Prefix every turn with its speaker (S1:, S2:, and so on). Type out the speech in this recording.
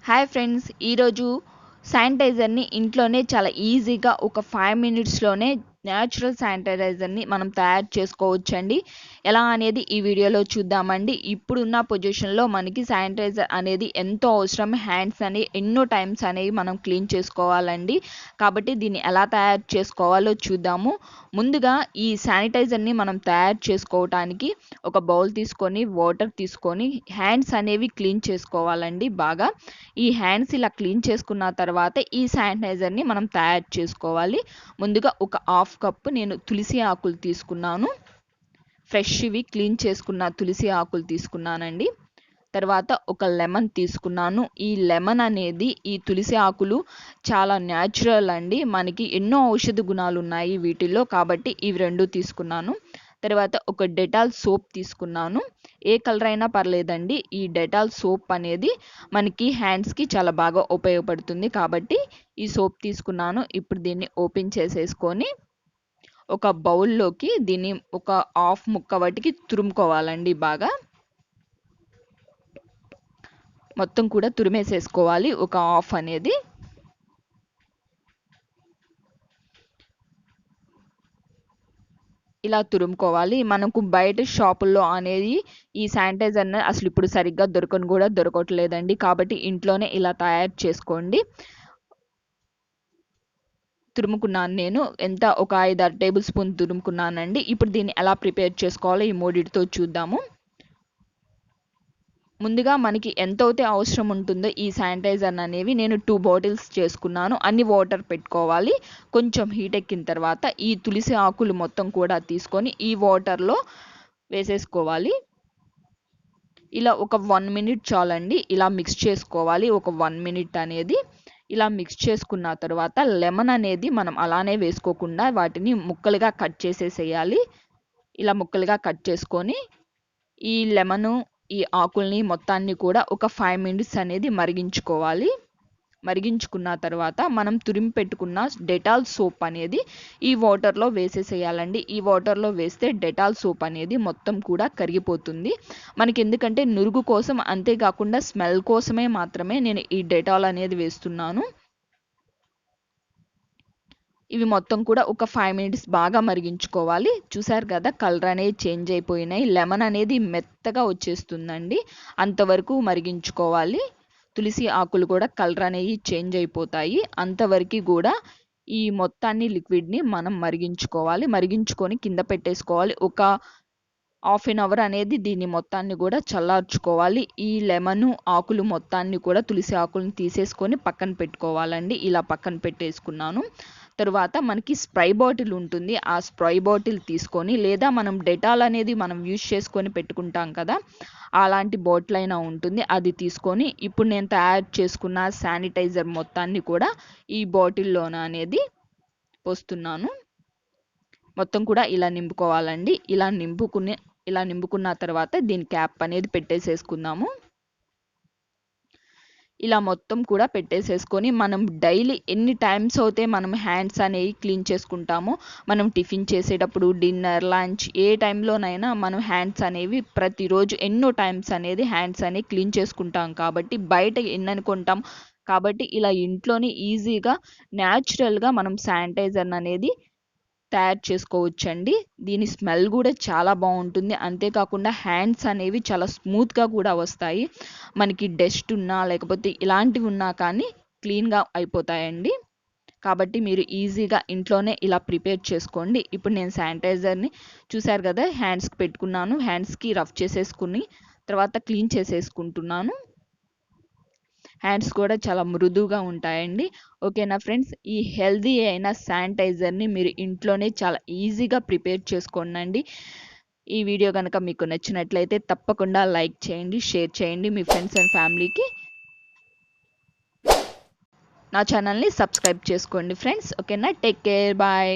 S1: Hi friends, ఈరోజు శానిటైజర్ని ఇంట్లోనే చాలా ఈజీగా ఒక 5 మినిట్స్లోనే న్యాచురల్ శానిటైజర్ని మనం తయారు చేసుకోవచ్చండి. ఎలా అనేది ఈ వీడియోలో చూద్దామండి. ఇప్పుడున్న పొజిషన్లో మనకి శానిటైజర్ అనేది ఎంతో అవసరం. హ్యాండ్స్ అని ఎన్నో టైమ్స్ అనేవి మనం క్లీన్ చేసుకోవాలండి. కాబట్టి దీన్ని ఎలా తయారు చేసుకోవాలో చూద్దాము. ముందుగా ఈ శానిటైజర్ని మనం తయారు చేసుకోవటానికి ఒక బౌల్ తీసుకొని వాటర్ తీసుకొని హ్యాండ్స్ అనేవి క్లీన్ చేసుకోవాలండి బాగా. ఈ హ్యాండ్స్ ఇలా క్లీన్ చేసుకున్న తర్వాత ఈ శానిటైజర్ని మనం తయారు చేసుకోవాలి. ముందుగా ఒక హాఫ్ కప్పు నేను తులసి ఆకులు తీసుకున్నాను. ఫ్రెష్వి క్లీన్ చేసుకున్న తులసి ఆకులు తీసుకున్నానండి. తర్వాత ఒక లెమన్ తీసుకున్నాను. ఈ లెమన్ అనేది ఈ తులసి ఆకులు చాలా న్యాచురల్ అండి. మనకి ఎన్నో ఔషధ గుణాలు ఉన్నాయి వీటిల్లో, కాబట్టి ఇవి రెండు తీసుకున్నాను. తర్వాత ఒక డెటాల్ సోప్ తీసుకున్నాను. ఏ కలర్ అయినా పర్లేదండి. ఈ డెటాల్ సోప్ అనేది మనకి హ్యాండ్స్కి చాలా బాగా ఉపయోగపడుతుంది, కాబట్టి ఈ సోప్ తీసుకున్నాను. ఇప్పుడు దీన్ని ఓపెన్ చేసేసుకొని ఒక బౌల్లోకి దీన్ని ఒక హాఫ్ ముక్క వాటికి తురుముకోవాలండి బాగా. మొత్తం కూడా తురిమేసేసుకోవాలి ఒక హాఫ్ అనేది. ఇలా తురుముకోవాలి. మనకు బయట షాపుల్లో అనేది ఈ శానిటైజర్ అసలు ఇప్పుడు సరిగ్గా దొరకట్లేదండి. కాబట్టి ఇంట్లోనే ఇలా తయారు చేసుకోండి. తురుముకున్నాను నేను. ఒక 5-6 టేబుల్ స్పూన్ తురుముకున్నానండి. ఇప్పుడు దీన్ని ఎలా ప్రిపేర్ చేసుకోవాలో ఈ మూడిటితో చూద్దాము. ముందుగా మనకి ఎంతైతే అవసరం ఉంటుందో ఈ శానిటైజర్ అనేవి నేను 2 బాటిల్స్ చేసుకున్నాను. అన్ని వాటర్ పెట్టుకోవాలి. కొంచెం హీట్ ఎక్కిన తర్వాత ఈ తులసి ఆకులు మొత్తం కూడా తీసుకొని ఈ వాటర్లో వేసేసుకోవాలి. ఇలా ఒక 1 మినిట్ చాలండి. ఇలా మిక్స్ చేసుకోవాలి ఒక 1 మినిట్ అనేది. ఇలా మిక్స్ చేసుకున్న తర్వాత లెమన్ అనేది మనం అలానే వేసుకోకుండా వాటిని ముక్కలుగా కట్ చేసేసేయాలి. ఇలా ముక్కలుగా కట్ చేసుకొని ఈ లెమను ఈ ఆకుల్ని మొత్తాన్ని కూడా ఒక 5 మినిట్స్ అనేది మరిగించుకోవాలి. మరిగించుకున్న తర్వాత మనం తురిమి పెట్టుకున్న డెటాల్ సోప్ అనేది ఈ వాటర్లో వేసేసేయాలండి. ఈ వాటర్లో వేస్తే డెటాల్ సోప్ అనేది మొత్తం కూడా కరిగిపోతుంది మనకి. ఎందుకంటే నురుగు కోసం, అంతేకాకుండా స్మెల్ కోసమే మాత్రమే నేను ఈ డెటాల్ అనేది వేస్తున్నాను. ఇవి మొత్తం కూడా ఒక 5 మినిట్స్ బాగా మరిగించుకోవాలి. చూసారు కదా, కలర్ అనేది చేంజ్ అయిపోయినాయి. లెమన్ అనేది మెత్తగా వచ్చేస్తుందండి. అంతవరకు మరిగించుకోవాలి. తులసి ఆకులు కూడా కలర్ అనేవి చేంజ్ అయిపోతాయి. అంతవరకు కూడా ఈ మొత్తాన్ని లిక్విడ్ని మనం మరిగించుకోవాలి. మరిగించుకొని కింద పెట్టేసుకోవాలి. ఒక హాఫ్ అన్ అవర్ అనేది దీన్ని మొత్తాన్ని కూడా చల్లార్చుకోవాలి. ఈ లెమన్ ఆకులు మొత్తాన్ని కూడా తులసి ఆకులను తీసేసుకొని పక్కన పెట్టుకోవాలండి. ఇలా పక్కన పెట్టేసుకున్నాను. తరువాత మనకి స్ప్రే బాటిల్ ఉంటుంది. ఆ స్ప్రే బాటిల్ తీసుకొని, లేదా మనం డెటాల్ అనేది మనం యూజ్ చేసుకొని పెట్టుకుంటాం కదా, అలాంటి బాటిల్ అయినా ఉంటుంది, అది తీసుకొని ఇప్పుడు నేను తయారు చేసుకున్న శానిటైజర్ మొత్తాన్ని కూడా ఈ బాటిల్లోన అనేది పోస్తున్నాను. మొత్తం కూడా ఇలా నింపుకోవాలండి. ఇలా నింపుకున్న తర్వాత దీని క్యాప్ అనేది పెట్టేసేసుకుందాము. ఇలా మొత్తం కూడా పెట్టేసేసుకొని మనం డైలీ ఎన్ని టైమ్స్ అయితే మనం హ్యాండ్స్ అనేవి క్లీన్ చేసుకుంటామో, మనం టిఫిన్ చేసేటప్పుడు, డిన్నర్, లంచ్, ఏ టైంలోనైనా మనం హ్యాండ్స్ అనేవి ప్రతిరోజు ఎన్నో టైమ్స్ అనేది హ్యాండ్స్ అనేవి క్లీన్ చేసుకుంటాం. కాబట్టి బయట ఎన్ని అనుకుంటాం, కాబట్టి ఇలా ఇంట్లోనే ఈజీగా న్యాచురల్గా మనం శానిటైజర్ అనేది తయారు చేసుకోవచ్చండి. దీని స్మెల్ కూడా చాలా బాగుంటుంది. అంతేకాకుండా హ్యాండ్స్ అనేవి చాలా స్మూత్గా కూడా వస్తాయి. మనకి డస్ట్ ఉన్నా లేకపోతే ఇలాంటివి ఉన్నా కానీ క్లీన్గా అయిపోతాయండి. కాబట్టి మీరు ఈజీగా ఇంట్లోనే ఇలా ప్రిపేర్ చేసుకోండి. ఇప్పుడు నేను శానిటైజర్ని చూసారు కదా, హ్యాండ్స్కి పెట్టుకున్నాను. హ్యాండ్స్కి రఫ్ చేసేసుకుని తర్వాత క్లీన్ చేసేసుకుంటున్నాను. హ్యాండ్స్ కూడా చాలా మృదువుగా ఉంటాయండి. ఓకేనా ఫ్రెండ్స్, ఈ హెల్దీ అయిన శానిటైజర్ని మీరు ఇంట్లోనే చాలా ఈజీగా ప్రిపేర్ చేసుకోండి. ఈ వీడియో కనుక మీకు నచ్చినట్లయితే తప్పకుండా లైక్ చేయండి, షేర్ చేయండి మీ ఫ్రెండ్స్ అండ్ ఫ్యామిలీకి. నా ఛానల్ని సబ్స్క్రైబ్ చేసుకోండి ఫ్రెండ్స్. ఓకేనా, టేక్ కేర్, బాయ్.